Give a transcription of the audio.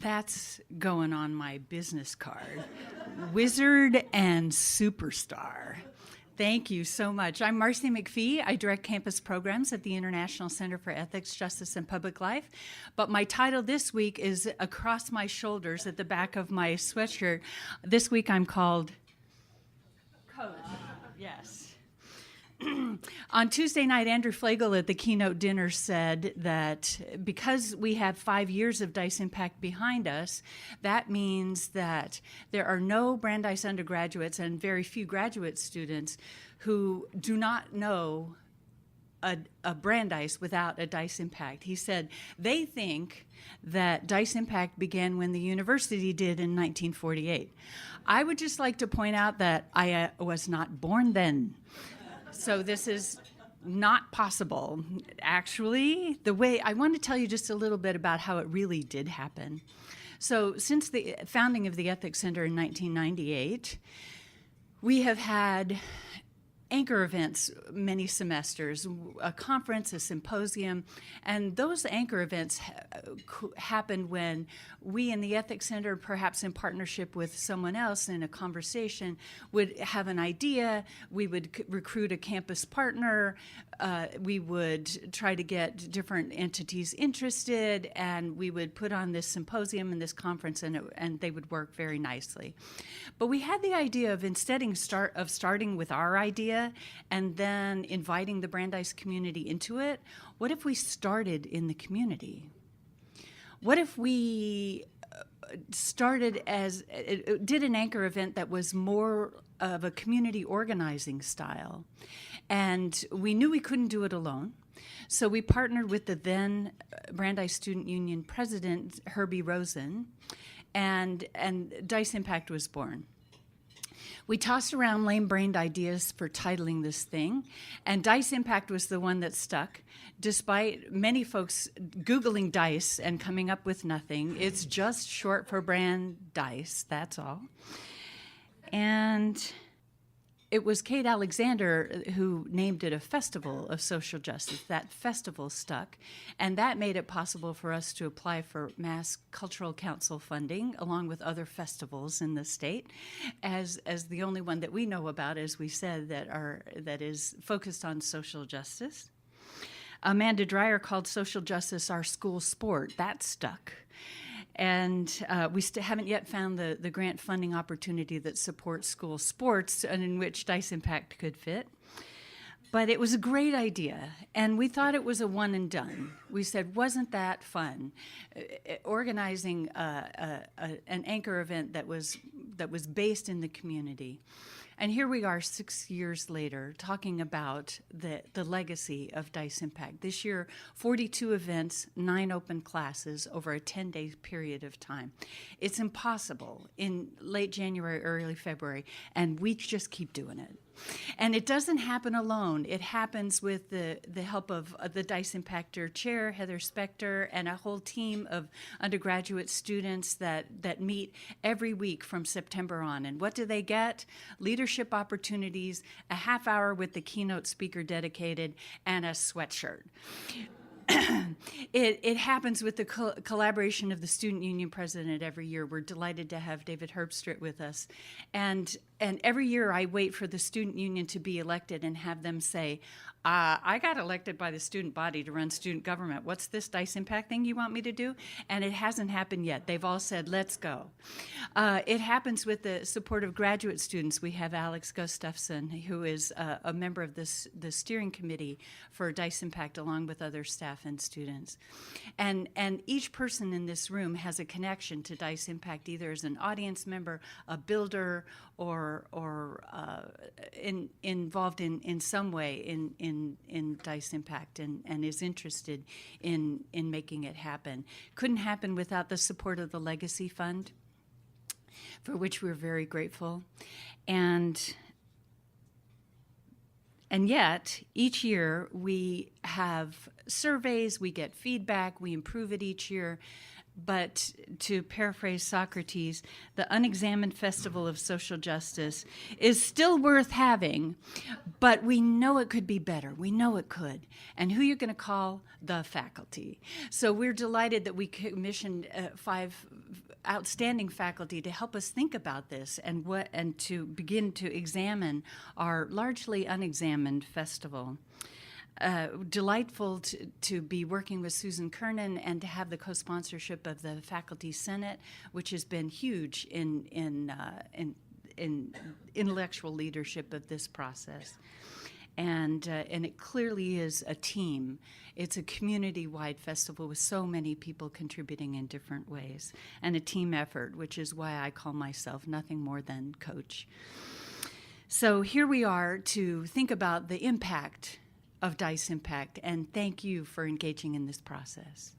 That's going on my business card. Wizard and superstar. Thank you so much. I'm Marci McPhee. I direct campus programs at the International Center for Ethics, Justice, and Public Life. But my title this week is across my shoulders at the back of my sweatshirt. This week I'm called Coach. Yes. On Tuesday night, Andrew Flagle at the keynote dinner said that because we have 5 years of DEIS Impact behind us, that means that there are no Brandeis undergraduates and very few graduate students who do not know a Brandeis without a DEIS Impact. He said they think that DEIS Impact began when the university did in 1948. I would just like to point out that I was not born then. So this is not possible. Actually, I want to tell you just a little bit about how it really did happen. So since the founding of the Ethics Center in 1998, we have had anchor events many semesters, a conference, a symposium, and those anchor events happened when we in the Ethics Center, perhaps in partnership with someone else in a conversation, would have an idea, we would recruit a campus partner, we would try to get different entities interested, and we would put on this symposium and this conference, and they would work very nicely. But we had the idea of starting with our idea and then inviting the Brandeis community into it. What if we started in the community? What if we did an anchor event that was more of a community organizing style? And we knew we couldn't do it alone. So we partnered with the then Brandeis Student Union president, Herbie Rosen, and DEIS Impact was born. We tossed around lame-brained ideas for titling this thing, and DEIS Impact was the one that stuck, despite many folks Googling DEIS and coming up with nothing. It's just short for Brandeis, that's all. And it was Kate Alexander who named it a festival of social justice. That festival stuck, and that made it possible for us to apply for Mass Cultural Council funding, along with other festivals in the state, as the only one that we know about, as we said, that is focused on social justice. Amanda Dreyer called social justice our school sport. That stuck. And we haven't yet found the grant funding opportunity that supports school sports and in which DEIS Impact could fit. But it was a great idea, and we thought it was a one and done. We said, wasn't that fun? Organizing an anchor event that was based in the community. And here we are 6 years later talking about the legacy of DEIS Impact. This year, 42 events, 9 open classes over a 10-day period of time. It's impossible in late January, early February, and we just keep doing it. And it doesn't happen alone. It happens with the help of the DEIS Impactor chair, Heather Spector, and a whole team of undergraduate students that meet every week from September on. And what do they get? Leadership opportunities, a half hour with the keynote speaker dedicated, and a sweatshirt. It happens with the collaboration of the Student Union president every year. We're delighted to have David Herbstritt with us. And every year I wait for the Student Union to be elected and have them say, I got elected by the student body to run student government. What's this DEIS Impact thing you want me to do? And it hasn't happened yet. They've all said, let's go. It happens with the support of graduate students. We have Alex Gustafson, who is a member of the steering committee for DEIS Impact, along with other staff and students. And each person in this room has a connection to DEIS Impact, either as an audience member, a builder, or involved in some way in DEIS Impact and is interested in making it happen. Couldn't happen without the support of the Legacy Fund, for which we're very grateful. And yet, each year we have surveys, we get feedback, we improve it each year. But to paraphrase Socrates, the unexamined festival of social justice is still worth having, but we know it could be better. We know it could. And who you're going to call? The faculty. So we're delighted that we commissioned 5 outstanding faculty to help us think about this and to begin to examine our largely unexamined festival. Delightful to be working with Susan Kernan and to have the co-sponsorship of the Faculty Senate, which has been huge in intellectual leadership of this process. And it clearly is a team. It's a community-wide festival with so many people contributing in different ways, and a team effort, which is why I call myself nothing more than coach. So here we are to think about the impact of DEIS Impact, and thank you for engaging in this process.